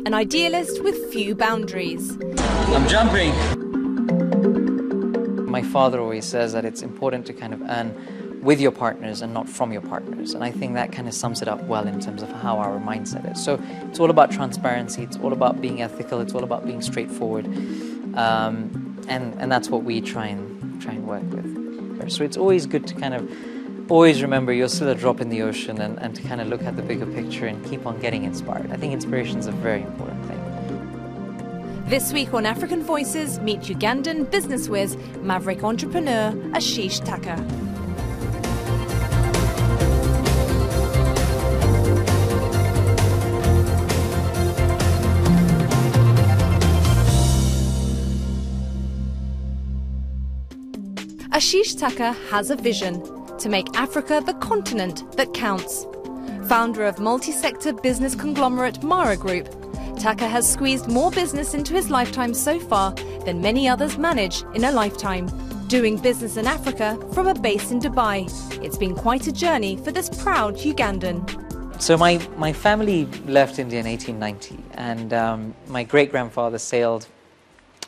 an idealist with few boundaries. I'm jumping. My father always says that it's important to kind of earn with your partners and not from your partners. And I think that kind of sums it up well in terms of how our mindset is. So it's all about transparency, it's all about being ethical, it's all about being straightforward. And that's what we try and work with. So it's always good to kind of always remember you're still a drop in the ocean and to kind of look at the bigger picture and keep on getting inspired. I think inspiration is a very important thing. This week on African Voices, meet Ugandan business whiz, maverick entrepreneur Ashish Thakkar. Ashish Thakkar has a vision to make Africa the continent that counts. Founder of multi-sector business conglomerate Mara Group, Thakkar has squeezed more business into his lifetime so far than many others manage in a lifetime. Doing business in Africa from a base in Dubai. It's been quite a journey for this proud Ugandan. So my family left India in 1890, and my great-grandfather sailed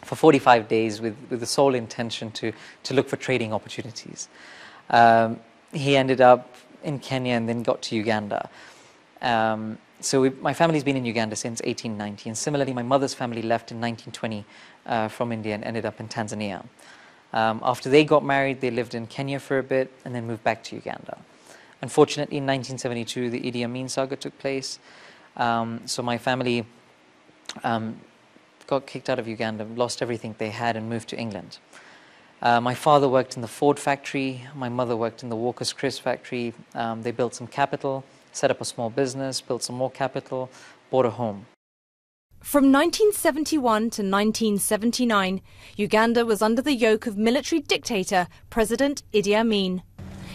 for 45 days with the sole intention to look for trading opportunities. He ended up in Kenya and then got to Uganda. So my family's been in Uganda since 1890, and similarly my mother's family left in 1920 from India and ended up in Tanzania. After they got married, they lived in Kenya for a bit and then moved back to Uganda. Unfortunately, in 1972, the Idi Amin saga took place. So my family got kicked out of Uganda, lost everything they had and moved to England. My father worked in the Ford factory, my mother worked in the Walker's Crisp factory. They built some capital, set up a small business, built some more capital, bought a home. From 1971 to 1979, Uganda was under the yoke of military dictator President Idi Amin.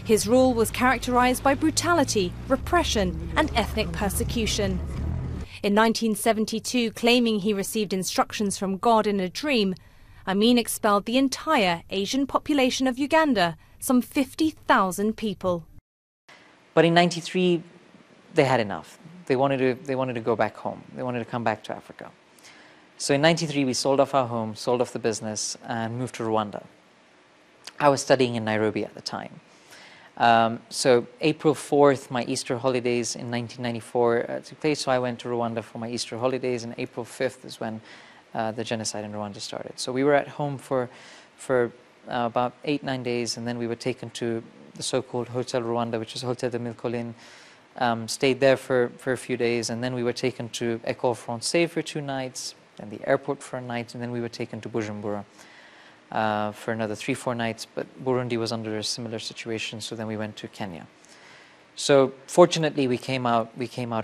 His rule was characterized by brutality, repression and ethnic persecution. In 1972, claiming he received instructions from God in a dream, Amin expelled the entire Asian population of Uganda, some 50,000 people. But in '93, they had enough. They wanted to go back home. They wanted to come back to Africa. So in '93, we sold off our home, sold off the business, and moved to Rwanda. I was studying in Nairobi at the time. So April 4th, my Easter holidays in 1994 took place, so I went to Rwanda for my Easter holidays, and April 5th is when the genocide in Rwanda started. So we were at home for about 8-9 days, and then we were taken to the so-called Hotel Rwanda, which is Hotel de Mille Collines, stayed there for a few days, and then we were taken to École Française for 2 nights, then the airport for a night, and then we were taken to Bujumbura for another 3-4 nights, but Burundi was under a similar situation, so then we went to Kenya. So fortunately we came out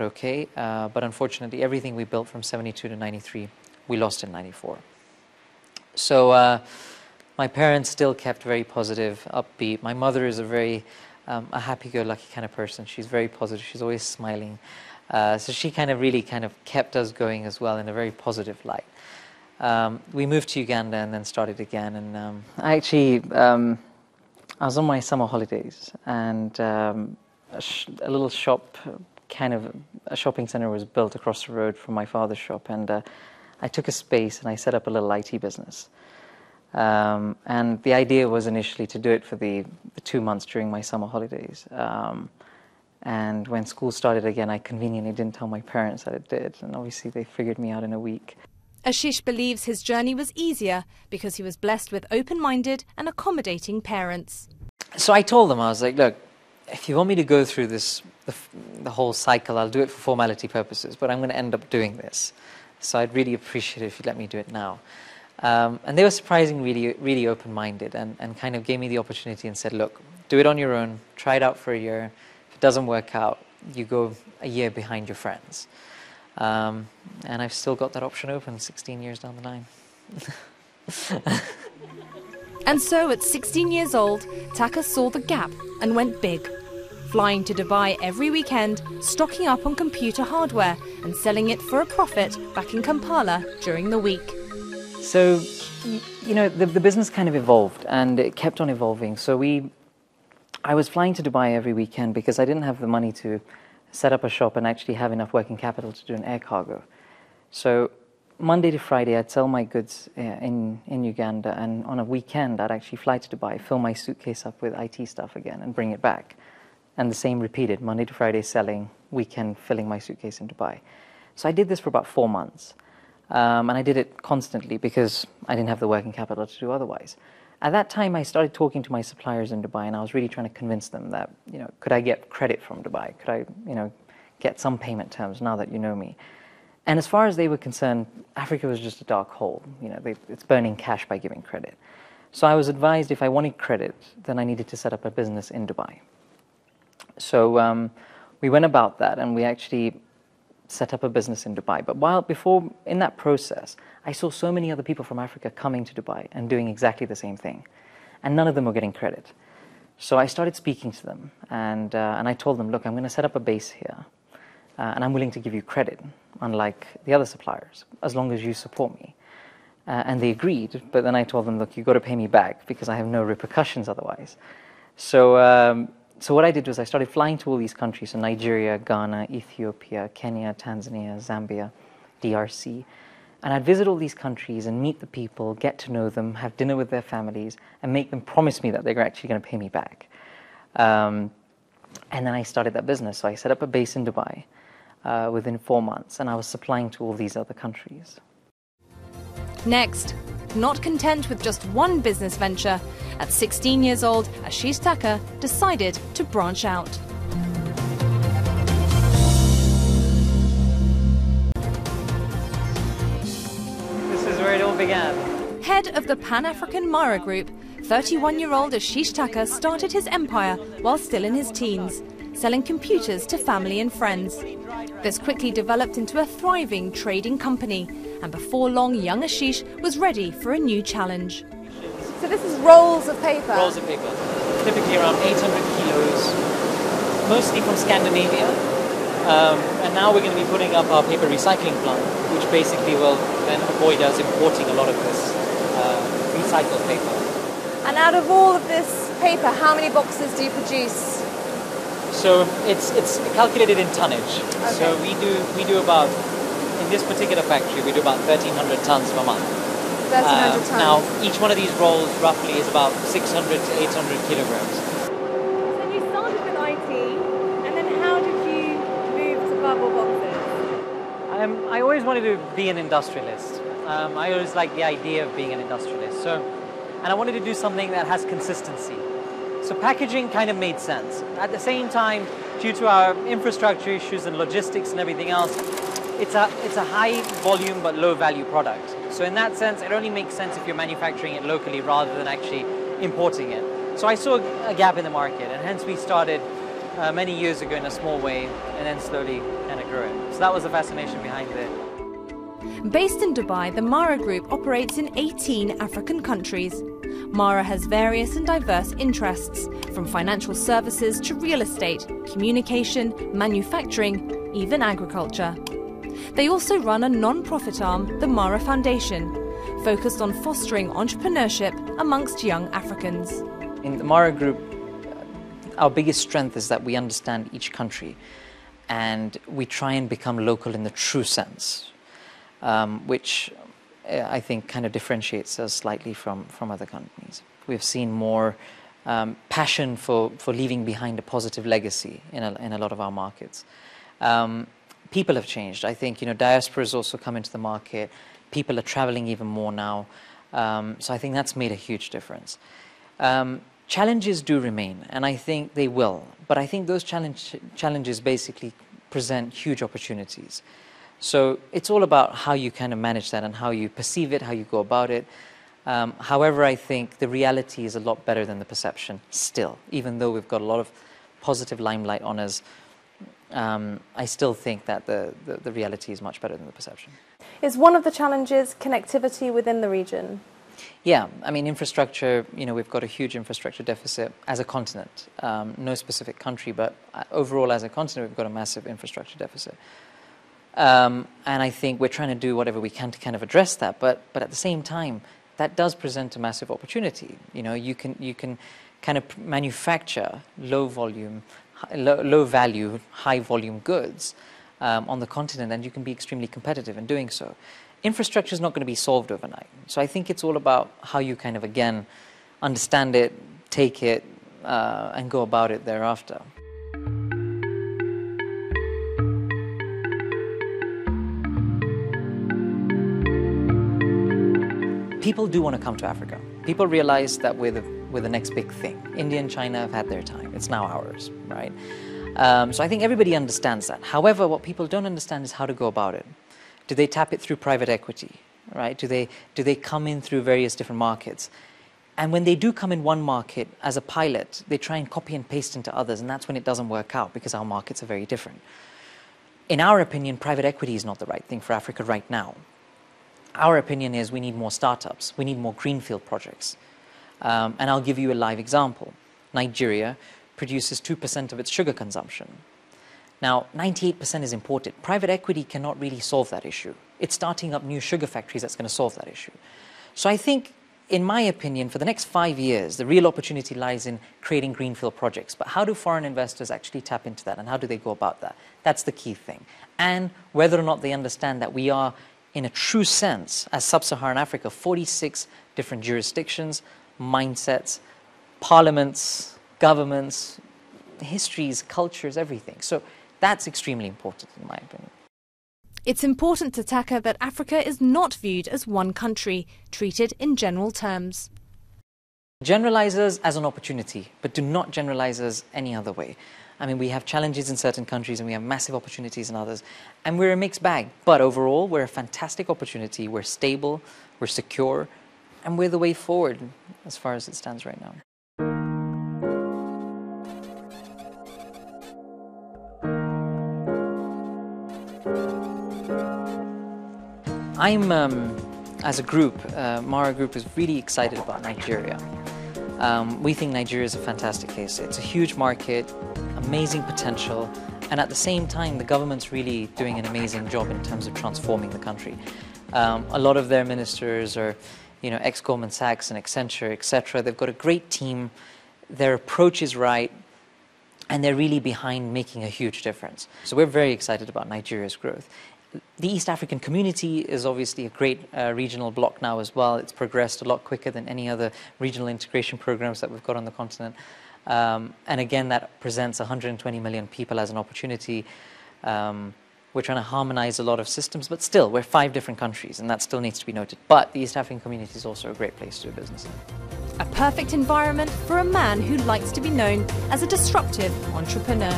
okay, but unfortunately everything we built from 72 to 93 we lost in 94. So my parents still kept very positive, upbeat. My mother is a happy-go-lucky kind of person. She's very positive, she's always smiling. So she really kept us going as well in a very positive light. We moved to Uganda and then started again, and I was on my summer holidays, and a little shop, a shopping center was built across the road from my father's shop, and I took a space and I set up a little IT business. And the idea was initially to do it for the 2 months during my summer holidays. And when school started again, I conveniently didn't tell my parents that it did, and obviously they figured me out in a week. Ashish believes his journey was easier because he was blessed with open-minded and accommodating parents. So I told them, I was like, look, if you want me to go through this, the whole cycle, I'll do it for formality purposes, but I'm going to end up doing this. So I'd really appreciate it if you'd let me do it now. And they were surprisingly really open-minded and kind of gave me the opportunity and said, look, do it on your own, try it out for a year. If it doesn't work out, you go a year behind your friends. And I've still got that option open 16 years down the line. And so at 16 years old, Thakkar saw the gap and went big. Flying to Dubai every weekend, stocking up on computer hardware and selling it for a profit back in Kampala during the week. So, the business kind of evolved, and it kept on evolving. So I was flying to Dubai every weekend because I didn't have the money to set up a shop and actually have enough working capital to do an air cargo. So Monday to Friday, I'd sell my goods in Uganda, and on a weekend, I'd actually fly to Dubai, fill my suitcase up with IT stuff again, and bring it back. And the same repeated, Monday to Friday selling, weekend filling my suitcase in Dubai. So I did this for about 4 months. And I did it constantly because I didn't have the working capital to do otherwise. At that time, I started talking to my suppliers in Dubai, and I was really trying to convince them that, could I get credit from Dubai? Could I, get some payment terms now that you know me? And as far as they were concerned, Africa was just a dark hole. It's burning cash by giving credit. So I was advised if I wanted credit, then I needed to set up a business in Dubai. So we went about that, and we actually set up a business in Dubai. But before, in that process, I saw so many other people from Africa coming to Dubai and doing exactly the same thing. And none of them were getting credit. So I started speaking to them, and I told them, look, I'm going to set up a base here, and I'm willing to give you credit, unlike the other suppliers, as long as you support me. And they agreed, but then I told them, look, you've got to pay me back because I have no repercussions otherwise. So what I did was I started flying to all these countries, so Nigeria, Ghana, Ethiopia, Kenya, Tanzania, Zambia, DRC. And I'd visit all these countries and meet the people, get to know them, have dinner with their families, and make them promise me that they're actually going to pay me back. And then I started that business. So I set up a base in Dubai within 4 months, and I was supplying to all these other countries. Next, not content with just one business venture, at 16 years old, Ashish Thakkar decided to branch out. This is where it all began. Head of the Pan-African Mara Group, 31-year-old Ashish Thakkar started his empire while still in his teens, selling computers to family and friends. This quickly developed into a thriving trading company, and before long, young Ashish was ready for a new challenge. So this is rolls of paper? Rolls of paper, typically around 800 kilos, mostly from Scandinavia. And now we're going to be putting up our paper recycling plant, which basically will then avoid us importing a lot of this recycled paper. And out of all of this paper, how many boxes do you produce? So it's calculated in tonnage. Okay. So we do about, in this particular factory, we do about 1,300 tons per month. 1,300 tons. Now, each one of these rolls roughly is about 600 to 800 kilograms. So you started with IT, and then how did you move to bubble boxes? I always wanted to be an industrialist. I always liked the idea of being an industrialist. And I wanted to do something that has consistency. So packaging kind of made sense. At the same time, due to our infrastructure issues and logistics and everything else, it's a high volume but low value product. So in that sense, it only makes sense if you're manufacturing it locally rather than actually importing it. So I saw a gap in the market, and hence we started many years ago in a small way, and then slowly kind of grew it. So that was the fascination behind it. Based in Dubai, the Mara Group operates in 18 African countries. Mara has various and diverse interests, from financial services to real estate, communication, manufacturing, even agriculture. They also run a non-profit arm, the Mara Foundation, focused on fostering entrepreneurship amongst young Africans. In the Mara Group, our biggest strength is that we understand each country, and we try and become local in the true sense, which I think kind of differentiates us slightly from other companies. We've seen more passion for leaving behind a positive legacy in a lot of our markets. People have changed. I think diaspora has also come into the market. People are traveling even more now. So I think that's made a huge difference. Challenges do remain, and I think they will. But I think those challenges basically present huge opportunities. So it's all about how you kind of manage that and how you perceive it, how you go about it. However, I think the reality is a lot better than the perception still. Even though we've got a lot of positive limelight on us, I still think that the reality is much better than the perception. Is one of the challenges connectivity within the region? Yeah, I mean, infrastructure, we've got a huge infrastructure deficit as a continent. No specific country, but overall as a continent, we've got a massive infrastructure deficit. And I think we're trying to do whatever we can to kind of address that, but at the same time, that does present a massive opportunity. You can kind of manufacture low value, high volume goods on the continent, and you can be extremely competitive in doing so. Infrastructure is not going to be solved overnight. So I think it's all about how you kind of, again, understand it, take it, and go about it thereafter. People do want to come to Africa. People realize that we're the next big thing. India and China have had their time. It's now ours, right? So I think everybody understands that. However, what people don't understand is how to go about it. Do they tap it through private equity, right? Do they come in through various different markets? And when they do come in one market as a pilot, they try and copy and paste into others, and that's when it doesn't work out because our markets are very different. In our opinion, private equity is not the right thing for Africa right now. Our opinion is we need more startups, we need more greenfield projects. And I'll give you a live example. Nigeria produces 2% of its sugar consumption. Now, 98% is imported. Private equity cannot really solve that issue. It's starting up new sugar factories that's going to solve that issue. So I think, in my opinion, for the next 5 years, the real opportunity lies in creating greenfield projects. But how do foreign investors actually tap into that, and how do they go about that? That's the key thing. And whether or not they understand that we are, in a true sense, as sub-Saharan Africa, 46 different jurisdictions, mindsets, parliaments, governments, histories, cultures, everything. So that's extremely important, in my opinion. It's important to Thakkar that Africa is not viewed as one country, treated in general terms. Generalize us as an opportunity, but do not generalize us any other way. I mean, we have challenges in certain countries and we have massive opportunities in others. And we're a mixed bag. But overall, we're a fantastic opportunity. We're stable, we're secure, and we're the way forward as far as it stands right now. I'm, as a group, Mara Group is really excited about Nigeria. We think Nigeria is a fantastic case. It's a huge market, amazing potential, and at the same time, the government's really doing an amazing job in terms of transforming the country. A lot of their ministers are, ex-Goldman Sachs and Accenture, etc. They've got a great team. Their approach is right, and they're really behind making a huge difference. So we're very excited about Nigeria's growth. The East African community is obviously a great regional bloc now as well. It's progressed a lot quicker than any other regional integration programs that we've got on the continent. And again, that presents 120 million people as an opportunity. We're trying to harmonize a lot of systems, but still, we're 5 different countries, and that still needs to be noted. But the East African community is also a great place to do business in. A perfect environment for a man who likes to be known as a disruptive entrepreneur.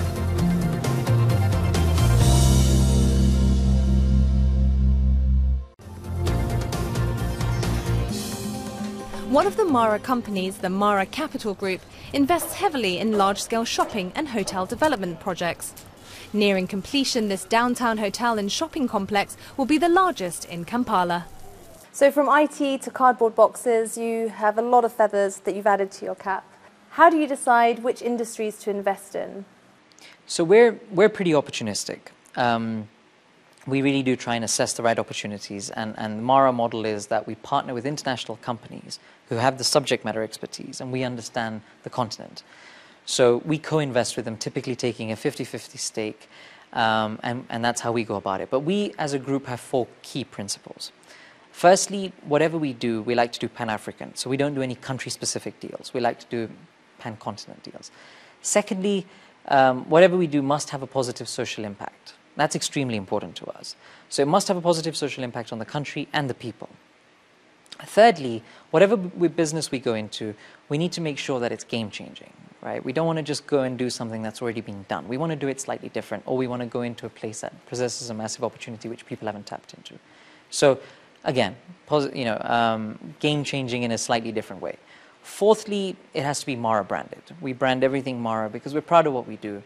One of the Mara companies, the Mara Capital Group, invests heavily in large-scale shopping and hotel development projects. Nearing completion, this downtown hotel and shopping complex will be the largest in Kampala. So from IT to cardboard boxes, you have a lot of feathers that you've added to your cap. How do you decide which industries to invest in? So we're pretty opportunistic. We really do try and assess the right opportunities, and the Mara model is that we partner with international companies who have the subject matter expertise and we understand the continent. So we co-invest with them, typically taking a 50-50 stake, and that's how we go about it. But we as a group have 4 key principles. Firstly, whatever we do, we like to do Pan-African. So we don't do any country-specific deals. We like to do pan-continent deals. Secondly, whatever we do must have a positive social impact. That's extremely important to us. So it must have a positive social impact on the country and the people. Thirdly, whatever business we go into, we need to make sure that it's game-changing, right? We don't want to just go and do something that's already been done. We want to do it slightly different, or we want to go into a place that possesses a massive opportunity which people haven't tapped into. So again, game-changing in a slightly different way. Fourthly, it has to be Mara branded. We brand everything Mara because we're proud of what we do.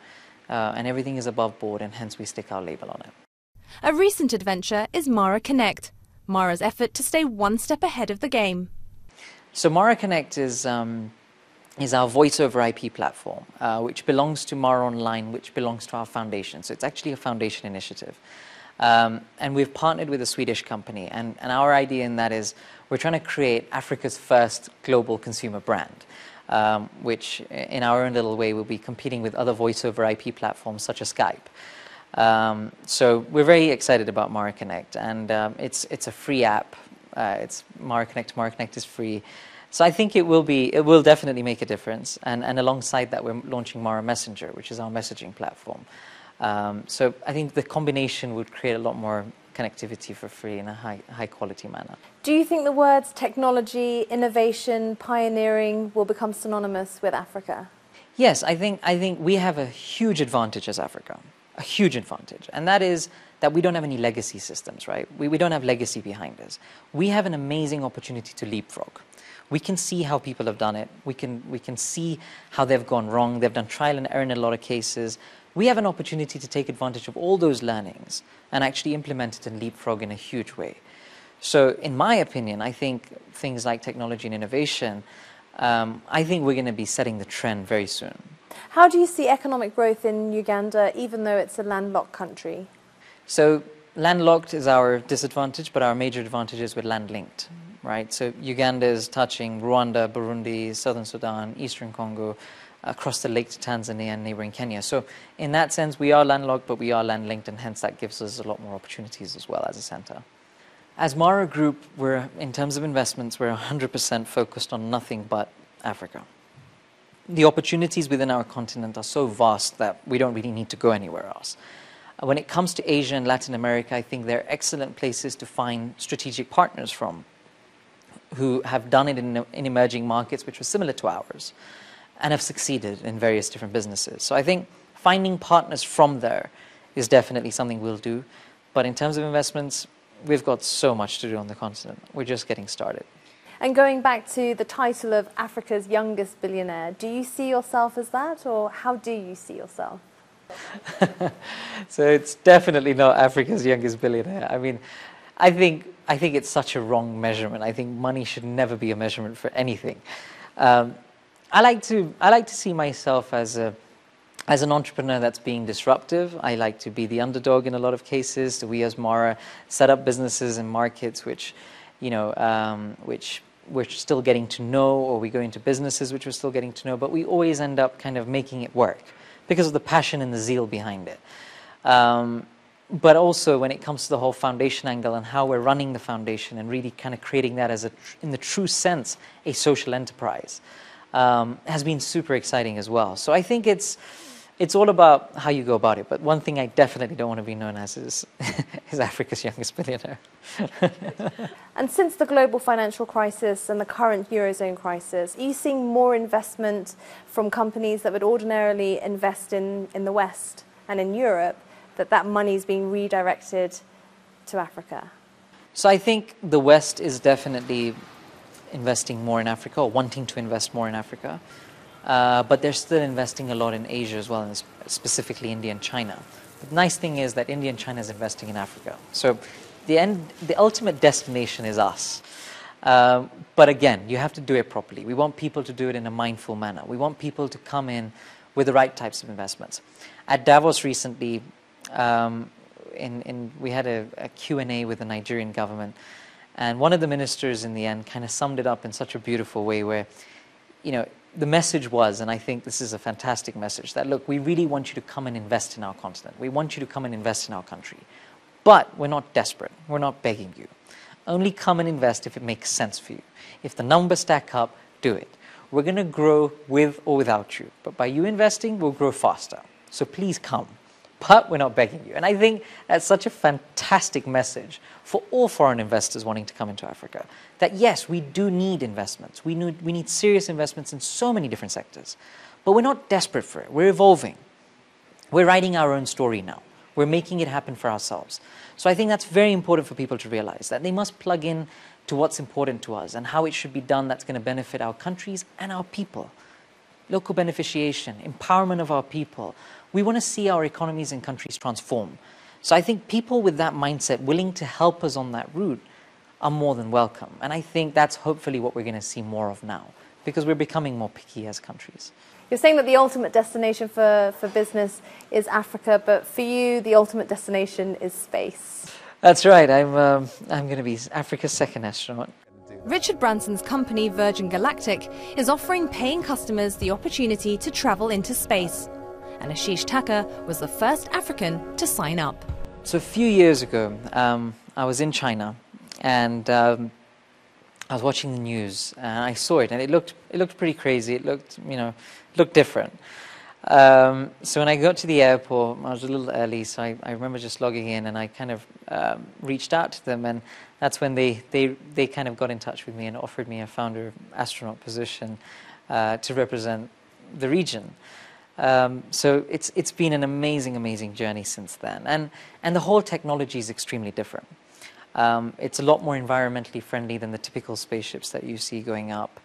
And everything is above board, and hence we stick our label on it. A recent adventure is Mara Connect, Mara's effort to stay one step ahead of the game. So Mara Connect is our voice-over IP platform, which belongs to Mara Online, which belongs to our foundation. So it's actually a foundation initiative. And we've partnered with a Swedish company, and our idea in that is we're trying to create Africa's first global consumer brand. Which in our own little way will be competing with other voice-over IP platforms such as Skype. So we're very excited about Mara Connect, and it's a free app. It's Mara Connect. Mara Connect is free. So I think it will definitely make a difference. And alongside that, we're launching Mara Messenger, which is our messaging platform. So I think the combination would create a lot more connectivity for free in a high quality manner. Do you think the words technology, innovation, pioneering will become synonymous with Africa? Yes, I think we have a huge advantage as Africa, a huge advantage, and that is that we don't have any legacy systems, right? We don't have legacy behind us. We have an amazing opportunity to leapfrog. We can see how people have done it. We can see how they've gone wrong. They've done trial and error in a lot of cases. We have an opportunity to take advantage of all those learnings and actually implement it and leapfrog in a huge way. So in my opinion, I think things like technology and innovation, I think we're going to be setting the trend very soon. How do you see economic growth in Uganda, even though it's a landlocked country? So landlocked is our disadvantage, but our major advantage is we're land-linked. Right, so Uganda is touching Rwanda, Burundi, Southern Sudan, Eastern Congo, across the lake to Tanzania and neighboring Kenya. So in that sense, we are landlocked, but we are land-linked, and hence that gives us a lot more opportunities as well as a center. As Mara Group, in terms of investments, we're 100% focused on nothing but Africa. The opportunities within our continent are so vast that we don't really need to go anywhere else. When it comes to Asia and Latin America, I think they're excellent places to find strategic partners from, who have done it in emerging markets which were similar to ours and have succeeded in various different businesses. So I think finding partners from there is definitely something we'll do. But in terms of investments, we've got so much to do on the continent. We're just getting started. And going back to the title of Africa's youngest billionaire, do you see yourself as that, or how do you see yourself? So it's definitely not Africa's youngest billionaire. I mean, I think it's such a wrong measurement. I think money should never be a measurement for anything. I like to see myself as an entrepreneur that's being disruptive. I like to be the underdog in a lot of cases. We as Mara set up businesses in markets which we're still getting to know, or we go into businesses which we're still getting to know, but we always end up kind of making it work because of the passion and the zeal behind it. But also when it comes to the whole foundation angle and how we're running the foundation and really kind of creating that as in the true sense, a social enterprise, has been super exciting as well. So I think it's all about how you go about it. But one thing I definitely don't want to be known as is Africa's youngest billionaire. And since the global financial crisis and the current Eurozone crisis, are you seeing more investment from companies that would ordinarily invest in the West and in Europe, that money is being redirected to Africa? So I think the West is definitely investing more in Africa, or wanting to invest more in Africa. But they're still investing a lot in Asia as well, and specifically India and China. The nice thing is that India and China is investing in Africa. So the ultimate destination is us. But again, you have to do it properly. We want people to do it in a mindful manner. We want people to come in with the right types of investments. At Davos recently, we had a Q&A with the Nigerian government, and one of the ministers in the end kind of summed it up in such a beautiful way where, the message was, and I think this is a fantastic message, that look, we really want you to come and invest in our continent. We want you to come and invest in our country. But we're not desperate. We're not begging you. Only come and invest if it makes sense for you. If the numbers stack up, do it. We're going to grow with or without you. But by you investing, we'll grow faster. So please come. But we're not begging you. And I think that's such a fantastic message for all foreign investors wanting to come into Africa. That yes, we do need investments. We need serious investments in so many different sectors. But we're not desperate for it. We're evolving. We're writing our own story now. We're making it happen for ourselves. So I think that's very important for people to realize, that they must plug in to what's important to us and how it should be done that's going to benefit our countries and our people. Local beneficiation, empowerment of our people. We want to see our economies and countries transform. So I think people with that mindset, willing to help us on that route, are more than welcome. And I think that's hopefully what we're going to see more of now, because we're becoming more picky as countries. You're saying that the ultimate destination for business is Africa, but for you, the ultimate destination is space. That's right. I'm going to be Africa's second astronaut. Richard Branson's company, Virgin Galactic, is offering paying customers the opportunity to travel into space. and Ashish Thakkar was the first African to sign up. So a few years ago, I was in China, and I was watching the news, and I saw it, and it looked pretty crazy. It looked different. So when I got to the airport, I was a little early, so I remember just logging in, and I kind of reached out to them, and that's when they kind of got in touch with me and offered me a founder astronaut position to represent the region. So it's been an amazing journey since then, and the whole technology is extremely different. It's a lot more environmentally friendly than the typical spaceships that you see going up.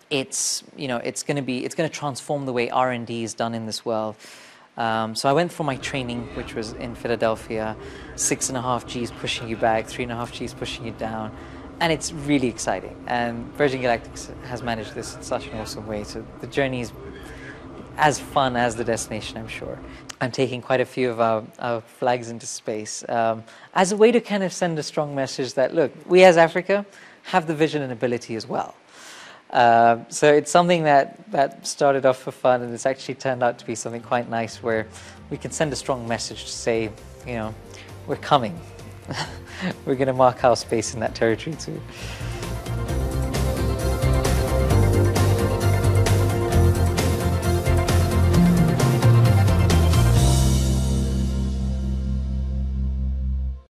It's going to transform the way R&D is done in this world. So I went for my training, which was in Philadelphia, 6.5 Gs pushing you back, 3.5 Gs pushing you down, and it's really exciting. And Virgin Galactic has managed this in such an awesome way. So the journey is as fun as the destination, I'm sure. I'm taking quite a few of our flags into space as a way to kind of send a strong message that, look, we as Africa have the vision and ability as well. So it's something that started off for fun, and it's actually turned out to be something quite nice, where we can send a strong message to say, we're coming. We're going to mark our space in that territory too.